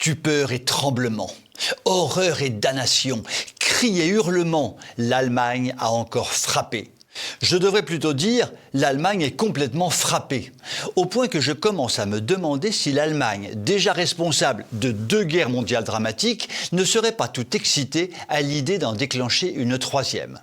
Stupeur et tremblement, horreur et damnation, cris et hurlements, l'Allemagne a encore frappé. Je devrais plutôt dire l'Allemagne est complètement frappée, au point que je commence à me demander si l'Allemagne, déjà responsable de 2 guerres mondiales dramatiques, ne serait pas tout excitée à l'idée d'en déclencher une 3e.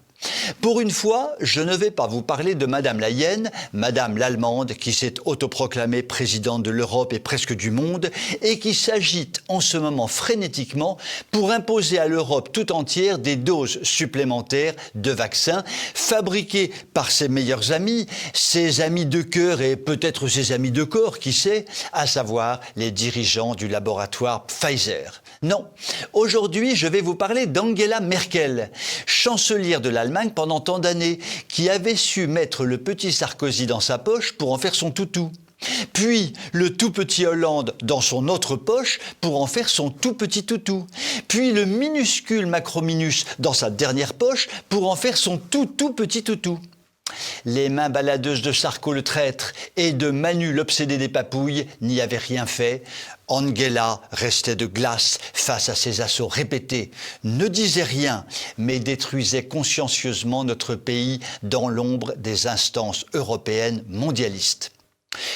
Pour une fois, je ne vais pas vous parler de Madame la Hyène, Madame l'Allemande, qui s'est autoproclamée présidente de l'Europe et presque du monde, et qui s'agite en ce moment frénétiquement pour imposer à l'Europe tout entière des doses supplémentaires de vaccins fabriqués par ses meilleurs amis, ses amis de cœur et peut-être ses amis de corps, qui sait, à savoir les dirigeants du laboratoire Pfizer. Non, aujourd'hui je vais vous parler d'Angela Merkel, chancelière de l'Allemagne pendant tant d'années, qui avait su mettre le petit Sarkozy dans sa poche pour en faire son toutou. Puis le tout petit Hollande dans son autre poche pour en faire son tout petit toutou. Puis le minuscule Macrominus dans sa dernière poche pour en faire son tout petit toutou. Les mains baladeuses de Sarko le traître et de Manu l'obsédé des papouilles n'y avaient rien fait. Angela restait de glace face à ces assauts répétés, ne disait rien, mais détruisait consciencieusement notre pays dans l'ombre des instances européennes mondialistes.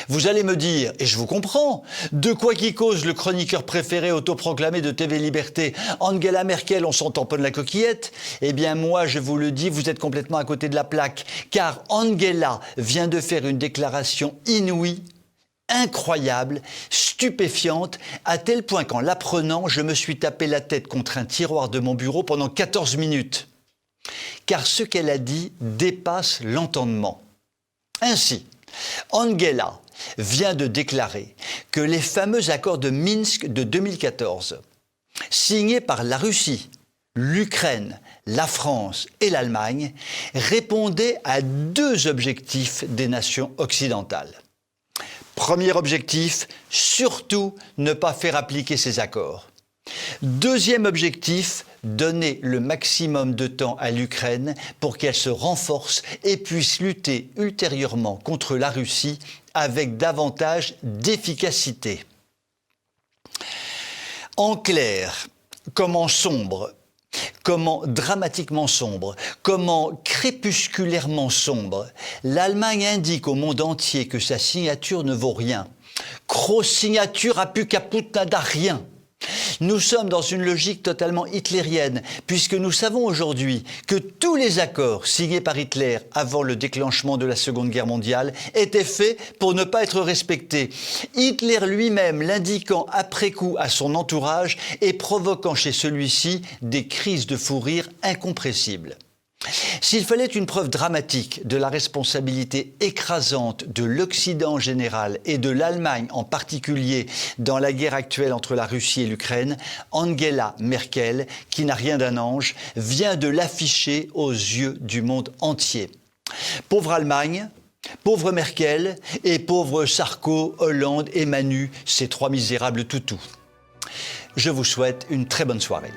Vous allez me dire, et je vous comprends, de quoi qui cause le chroniqueur préféré autoproclamé de TV Liberté, Angela Merkel, on s'en tamponne la coquillette? Eh bien moi, je vous le dis, vous êtes complètement à côté de la plaque, car Angela vient de faire une déclaration inouïe, incroyable, stupéfiante, à tel point qu'en l'apprenant, je me suis tapé la tête contre un tiroir de mon bureau pendant 14 minutes. Car ce qu'elle a dit dépasse l'entendement. Ainsi, Angela vient de déclarer que les fameux accords de Minsk de 2014, signés par la Russie, l'Ukraine, la France et l'Allemagne, répondaient à 2 objectifs des nations occidentales. Premier objectif, surtout ne pas faire appliquer ces accords. Deuxième objectif, donner le maximum de temps à l'Ukraine pour qu'elle se renforce et puisse lutter ultérieurement contre la Russie avec davantage d'efficacité. En clair, comment sombre, comment dramatiquement sombre, comment crépusculairement sombre, l'Allemagne indique au monde entier que sa signature ne vaut rien. Grosse signature a pu caput nada rien. Nous sommes dans une logique totalement hitlérienne, puisque nous savons aujourd'hui que tous les accords signés par Hitler avant le déclenchement de la Seconde Guerre mondiale étaient faits pour ne pas être respectés. Hitler lui-même l'indiquant après coup à son entourage et provoquant chez celui-ci des crises de fou rire incompressibles. S'il fallait une preuve dramatique de la responsabilité écrasante de l'Occident en général et de l'Allemagne en particulier dans la guerre actuelle entre la Russie et l'Ukraine, Angela Merkel, qui n'a rien d'un ange, vient de l'afficher aux yeux du monde entier. Pauvre Allemagne, pauvre Merkel et pauvre Sarko, Hollande et Manu, ces 3 misérables toutous. Je vous souhaite une très bonne soirée.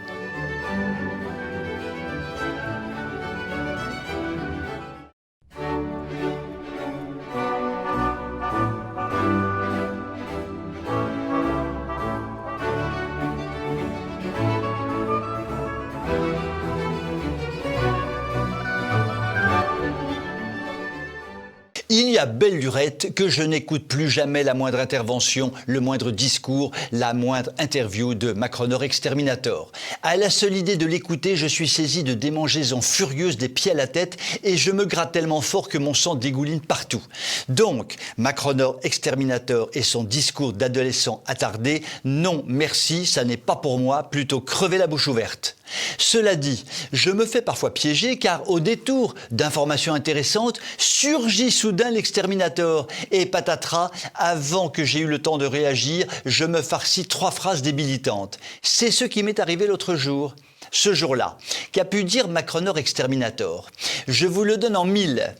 Il y a belle lurette que je n'écoute plus jamais la moindre intervention, le moindre discours, la moindre interview de Macronor Exterminator. À la seule idée de l'écouter, je suis saisi de démangeaisons furieuses des pieds à la tête et je me gratte tellement fort que mon sang dégouline partout. Donc, Macronor Exterminator et son discours d'adolescent attardé, non merci, ça n'est pas pour moi, plutôt crever la bouche ouverte. Cela dit, je me fais parfois piéger car au détour d'informations intéressantes, surgit soudain l'exterminator et patatras, avant que j'aie eu le temps de réagir, je me farcis 3 phrases débilitantes. C'est ce qui m'est arrivé l'autre jour. Ce jour-là, qu'a pu dire Macronor Exterminator? Je vous le donne en 1000.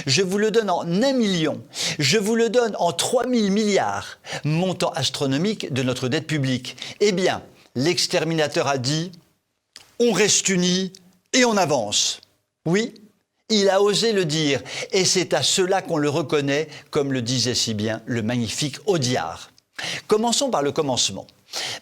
Je vous le donne en 1 million. Je vous le donne en 3000 milliards. Montant astronomique de notre dette publique. Eh bien, l'exterminateur a dit... On reste unis et on avance. Oui, il a osé le dire et c'est à cela qu'on le reconnaît, comme le disait si bien le magnifique Audiard. Commençons par le commencement.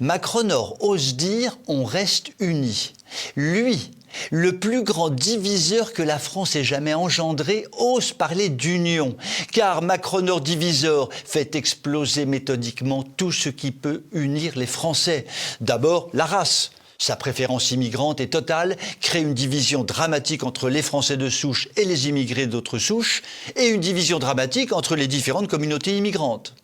Macronor ose dire « on reste unis ». Lui, le plus grand diviseur que la France ait jamais engendré, ose parler d'union, car Macronor diviseur fait exploser méthodiquement tout ce qui peut unir les Français. D'abord, la race. Sa préférence immigrante est totale, crée une division dramatique entre les Français de souche et les immigrés d'autres souches, et une division dramatique entre les différentes communautés immigrantes.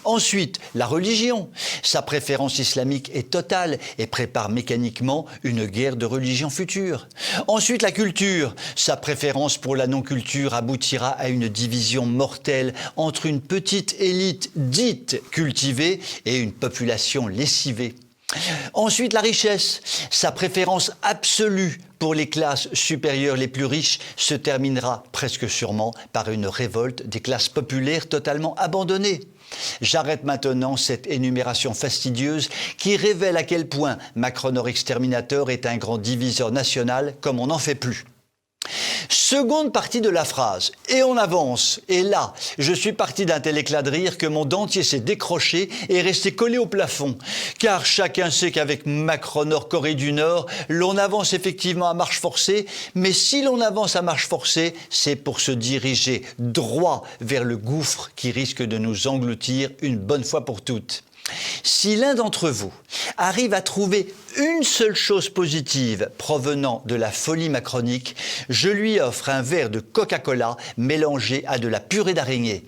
Ensuite, la religion. Sa préférence islamique est totale et prépare mécaniquement une guerre de religion future. Ensuite, la culture. Sa préférence pour la non-culture aboutira à une division mortelle entre une petite élite dite cultivée et une population lessivée. Ensuite, la richesse. Sa préférence absolue pour les classes supérieures les plus riches se terminera presque sûrement par une révolte des classes populaires totalement abandonnées. J'arrête maintenant cette énumération fastidieuse qui révèle à quel point Macronor exterminateur est un grand diviseur national comme on n'en fait plus. Seconde partie de la phrase, et on avance, et là, je suis parti d'un tel éclat de rire que mon dentier s'est décroché et est resté collé au plafond. Car chacun sait qu'avec Macronor Corée du Nord, l'on avance effectivement à marche forcée, mais si l'on avance à marche forcée, c'est pour se diriger droit vers le gouffre qui risque de nous engloutir une bonne fois pour toutes. Si l'un d'entre vous arrive à trouver une seule chose positive provenant de la folie macronique, je lui offre un verre de Coca-Cola mélangé à de la purée d'araignée.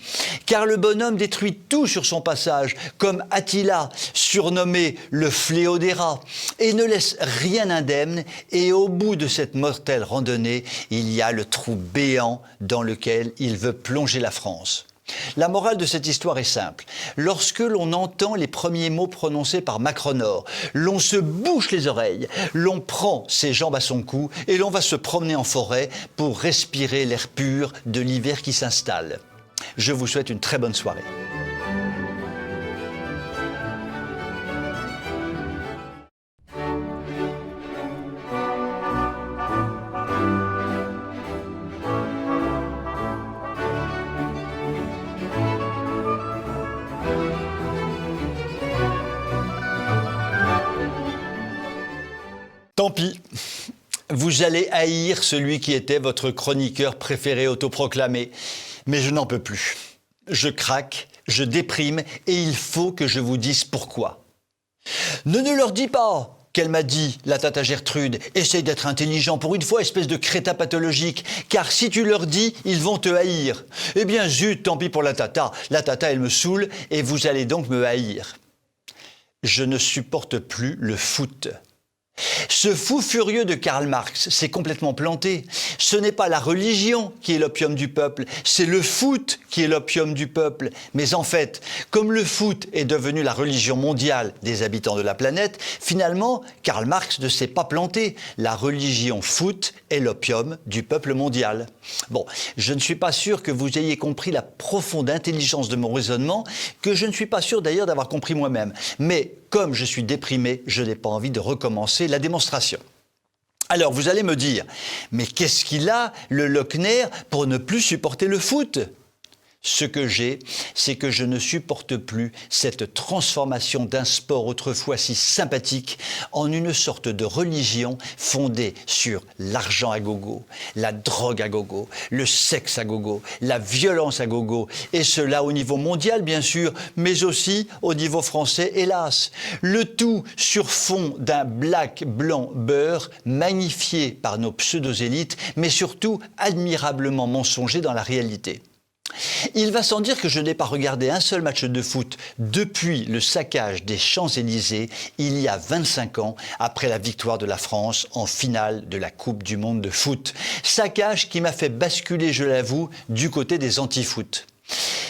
Car le bonhomme détruit tout sur son passage, comme Attila, surnommé le fléau des rats, et ne laisse rien indemne, et au bout de cette mortelle randonnée, il y a le trou béant dans lequel il veut plonger la France. La morale de cette histoire est simple. Lorsque l'on entend les premiers mots prononcés par Macronor, l'on se bouche les oreilles, l'on prend ses jambes à son cou et l'on va se promener en forêt pour respirer l'air pur de l'hiver qui s'installe. Je vous souhaite une très bonne soirée. Tant pis, vous allez haïr celui qui était votre chroniqueur préféré autoproclamé, mais je n'en peux plus. Je craque, je déprime et il faut que je vous dise pourquoi. Ne leur dis pas qu'elle m'a dit, la tata Gertrude, essaye d'être intelligent pour une fois, espèce de crétin pathologique, car si tu leur dis, ils vont te haïr. Eh bien zut, tant pis pour la tata elle me saoule et vous allez donc me haïr. Je ne supporte plus le foot. Ce fou furieux de Karl Marx s'est complètement planté. Ce n'est pas la religion qui est l'opium du peuple, c'est le foot qui est l'opium du peuple. Mais en fait, comme le foot est devenu la religion mondiale des habitants de la planète, finalement, Karl Marx ne s'est pas planté. La religion foot est l'opium du peuple mondial. Bon, je ne suis pas sûr que vous ayez compris la profonde intelligence de mon raisonnement, que je ne suis pas sûr d'ailleurs d'avoir compris moi-même. Mais comme je suis déprimé, je n'ai pas envie de recommencer la démonstration. Alors vous allez me dire, mais qu'est-ce qu'il a, le Lochner, pour ne plus supporter le foot ? Ce que j'ai, c'est que je ne supporte plus cette transformation d'un sport autrefois si sympathique en une sorte de religion fondée sur l'argent à gogo, la drogue à gogo, le sexe à gogo, la violence à gogo, et cela au niveau mondial bien sûr, mais aussi au niveau français hélas. Le tout sur fond d'un black blanc beurre magnifié par nos pseudo-élites, mais surtout admirablement mensonger dans la réalité. Il va sans dire que je n'ai pas regardé un seul match de foot depuis le saccage des Champs-Élysées il y a 25 ans après la victoire de la France en finale de la Coupe du Monde de foot. Saccage qui m'a fait basculer, je l'avoue, du côté des anti-foot.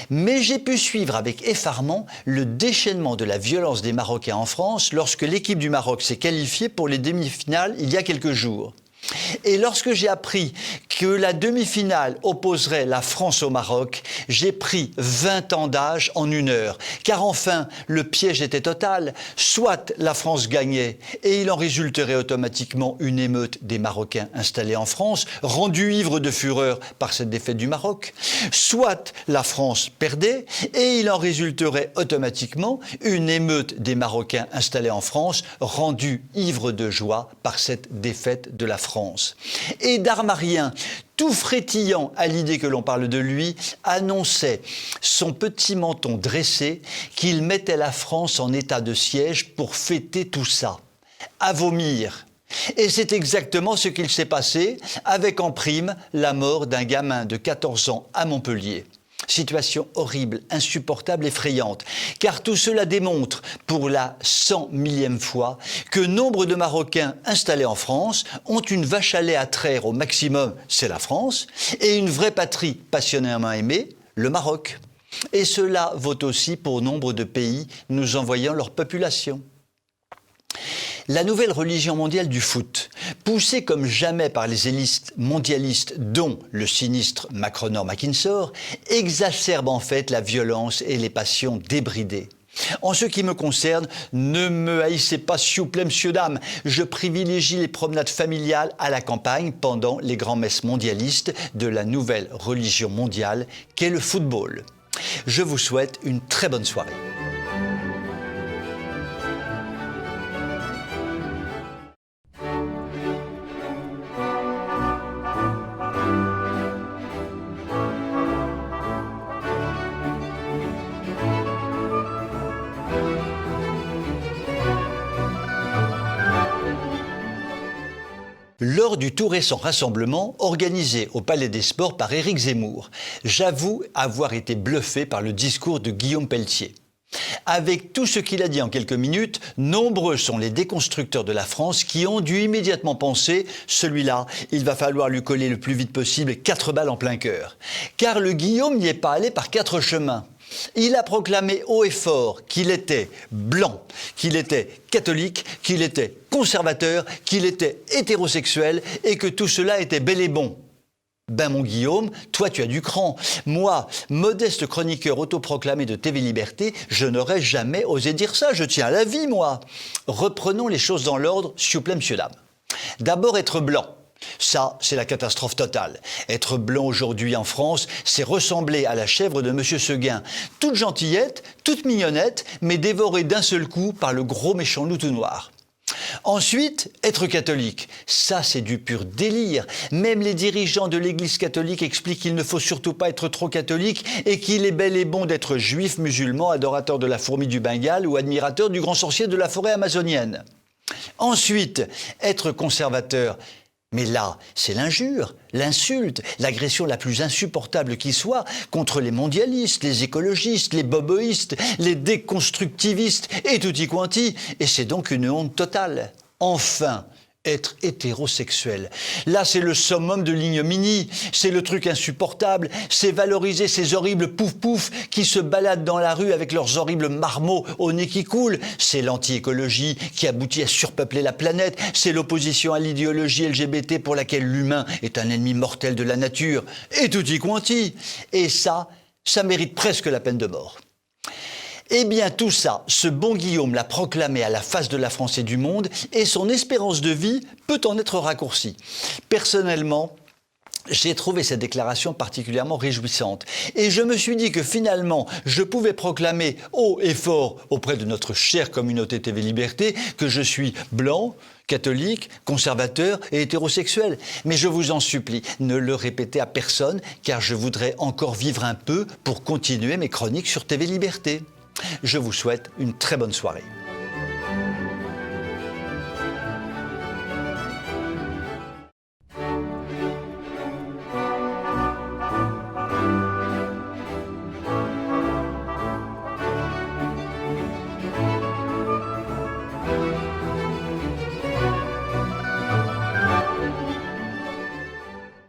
Mais j'ai pu suivre avec effarement le déchaînement de la violence des Marocains en France lorsque l'équipe du Maroc s'est qualifiée pour les demi-finales il y a quelques jours. Et lorsque j'ai appris que la demi-finale opposerait la France au Maroc, j'ai pris 20 ans d'âge en 1 heure. Car enfin, le piège était total. Soit la France gagnait et il en résulterait automatiquement une émeute des Marocains installés en France, rendus ivres de fureur par cette défaite du Maroc. Soit la France perdait et il en résulterait automatiquement une émeute des Marocains installés en France, rendus ivres de joie par cette défaite de la France. Et Darmarien, tout frétillant à l'idée que l'on parle de lui, annonçait, son petit menton dressé, qu'il mettait la France en état de siège pour fêter tout ça. À vomir. Et c'est exactement ce qu'il s'est passé, avec en prime la mort d'un gamin de 14 ans à Montpellier. Situation horrible, insupportable, effrayante, car tout cela démontre pour la 100 millième fois que nombre de Marocains installés en France ont une vache à lait à traire au maximum, c'est la France, et une vraie patrie passionnément aimée, le Maroc. Et cela vaut aussi pour nombre de pays nous envoyant leur population. La nouvelle religion mondiale du foot, poussée comme jamais par les élites mondialistes, dont le sinistre Macronor-Mackinsor, exacerbe en fait la violence et les passions débridées. En ce qui me concerne, ne me haïssez pas s'il vous plaît, monsieur, dame. Je privilégie les promenades familiales à la campagne pendant les grands-messes mondialistes de la nouvelle religion mondiale qu'est le football. Je vous souhaite une très bonne soirée. Lors du tout récent rassemblement organisé au Palais des Sports par Éric Zemmour, j'avoue avoir été bluffé par le discours de Guillaume Pelletier. Avec tout ce qu'il a dit en quelques minutes, nombreux sont les déconstructeurs de la France qui ont dû immédiatement penser « celui-là, il va falloir lui coller le plus vite possible 4 balles en plein cœur ». Car le Guillaume n'y est pas allé par 4 chemins. Il a proclamé haut et fort qu'il était blanc, qu'il était catholique, qu'il était conservateur, qu'il était hétérosexuel et que tout cela était bel et bon. Ben mon Guillaume, toi tu as du cran. Moi, modeste chroniqueur autoproclamé de TV Liberté, je n'aurais jamais osé dire ça, je tiens à la vie moi. Reprenons les choses dans l'ordre, s'il vous plaît, monsieur, dame. D'abord être blanc. Ça, c'est la catastrophe totale. Être blanc aujourd'hui en France, c'est ressembler à la chèvre de Monsieur Seguin. Toute gentillette, toute mignonnette, mais dévorée d'un seul coup par le gros méchant loup tout noir. Ensuite, être catholique. Ça, c'est du pur délire. Même les dirigeants de l'Église catholique expliquent qu'il ne faut surtout pas être trop catholique et qu'il est bel et bon d'être juif, musulman, adorateur de la fourmi du Bengale ou admirateur du grand sorcier de la forêt amazonienne. Ensuite, être conservateur. Mais là, c'est l'injure, l'insulte, l'agression la plus insupportable qui soit contre les mondialistes, les écologistes, les boboïstes, les déconstructivistes et tutti quanti. Et c'est donc une honte totale. Enfin, être hétérosexuel. Là, c'est le summum de l'ignominie, c'est le truc insupportable, c'est valoriser ces horribles pouf-pouf qui se baladent dans la rue avec leurs horribles marmots au nez qui coule, c'est l'anti-écologie qui aboutit à surpeupler la planète, c'est l'opposition à l'idéologie LGBT pour laquelle l'humain est un ennemi mortel de la nature, et tutti quanti. Et ça mérite presque la peine de mort. Eh bien tout ça, ce bon Guillaume l'a proclamé à la face de la France et du monde et son espérance de vie peut en être raccourcie. Personnellement, j'ai trouvé cette déclaration particulièrement réjouissante et je me suis dit que finalement, je pouvais proclamer haut et fort auprès de notre chère communauté TV Liberté que je suis blanc, catholique, conservateur et hétérosexuel. Mais je vous en supplie, ne le répétez à personne car je voudrais encore vivre un peu pour continuer mes chroniques sur TV Liberté. Je vous souhaite une très bonne soirée.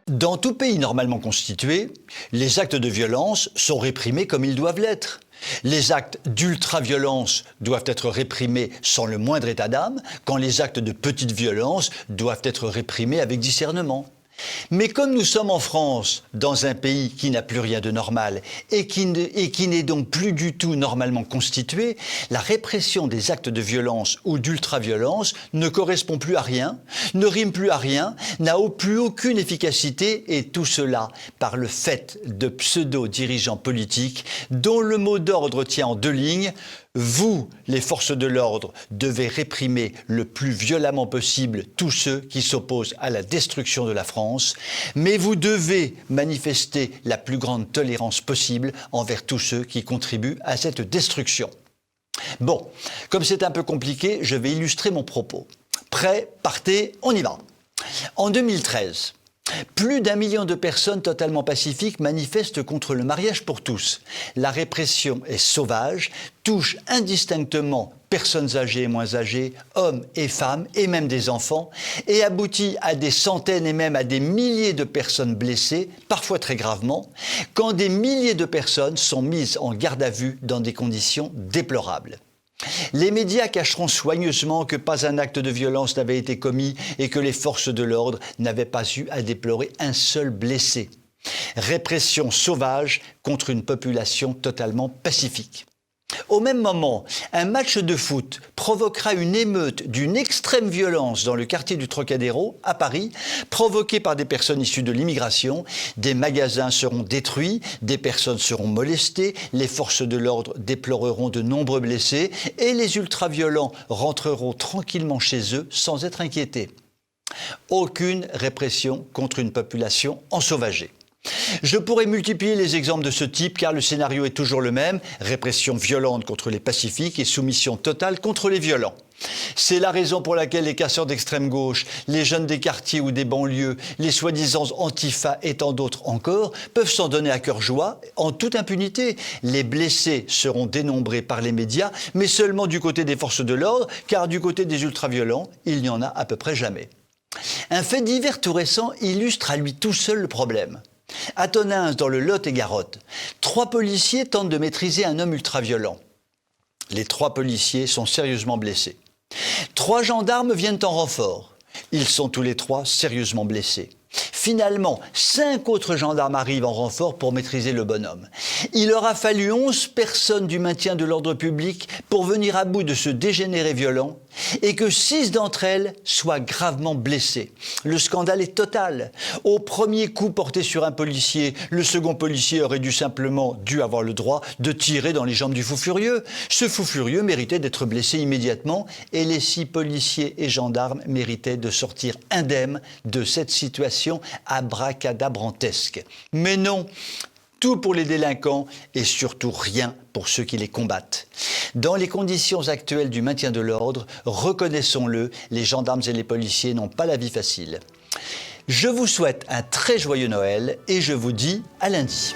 Dans tout pays normalement constitué, les actes de violence sont réprimés comme ils doivent l'être. Les actes d'ultra-violence doivent être réprimés sans le moindre état d'âme, quand les actes de petite violence doivent être réprimés avec discernement. Mais comme nous sommes en France, dans un pays qui n'a plus rien de normal et qui n'est donc plus du tout normalement constitué, la répression des actes de violence ou d'ultra-violence ne correspond plus à rien, ne rime plus à rien, n'a plus aucune efficacité, et tout cela par le fait de pseudo-dirigeants politiques dont le mot d'ordre tient en 2 lignes. Vous, les forces de l'ordre, devez réprimer le plus violemment possible tous ceux qui s'opposent à la destruction de la France, mais vous devez manifester la plus grande tolérance possible envers tous ceux qui contribuent à cette destruction. Bon, comme c'est un peu compliqué, je vais illustrer mon propos. Prêt, partez, on y va. En 2013, plus d'1 million de personnes totalement pacifiques manifestent contre le mariage pour tous. La répression est sauvage, touche indistinctement personnes âgées et moins âgées, hommes et femmes, et même des enfants, et aboutit à des centaines et même à des milliers de personnes blessées, parfois très gravement, quand des milliers de personnes sont mises en garde à vue dans des conditions déplorables. Les médias cacheront soigneusement que pas un acte de violence n'avait été commis et que les forces de l'ordre n'avaient pas eu à déplorer un seul blessé. Répression sauvage contre une population totalement pacifique. Au même moment, un match de foot provoquera une émeute d'une extrême violence dans le quartier du Trocadéro, à Paris, provoquée par des personnes issues de l'immigration. Des magasins seront détruits, des personnes seront molestées, les forces de l'ordre déploreront de nombreux blessés et les ultraviolents rentreront tranquillement chez eux sans être inquiétés. Aucune répression contre une population ensauvagée. Je pourrais multiplier les exemples de ce type car le scénario est toujours le même, répression violente contre les pacifiques et soumission totale contre les violents. C'est la raison pour laquelle les casseurs d'extrême gauche, les jeunes des quartiers ou des banlieues, les soi-disant antifas et tant d'autres encore peuvent s'en donner à cœur joie en toute impunité. Les blessés seront dénombrés par les médias, mais seulement du côté des forces de l'ordre, car du côté des ultraviolents, il n'y en a à peu près jamais. Un fait divers tout récent illustre à lui tout seul le problème. À Tonneins, dans le Lot-et-Garonne, 3 policiers tentent de maîtriser un homme ultra-violent. Les 3 policiers sont sérieusement blessés. 3 gendarmes viennent en renfort. Ils sont tous les 3 sérieusement blessés. Finalement, 5 autres gendarmes arrivent en renfort pour maîtriser le bonhomme. Il aura fallu 11 personnes du maintien de l'ordre public pour venir à bout de ce dégénéré violent et que 6 d'entre elles soient gravement blessées. Le scandale est total. Au premier coup porté sur un policier, le second policier aurait simplement dû avoir le droit de tirer dans les jambes du fou furieux. Ce fou furieux méritait d'être blessé immédiatement et les 6 policiers et gendarmes méritaient de sortir indemnes de cette situation abracadabrantesque. Mais non, tout pour les délinquants et surtout rien pour ceux qui les combattent. Dans les conditions actuelles du maintien de l'ordre, reconnaissons-le, les gendarmes et les policiers n'ont pas la vie facile. Je vous souhaite un très joyeux Noël et je vous dis à lundi.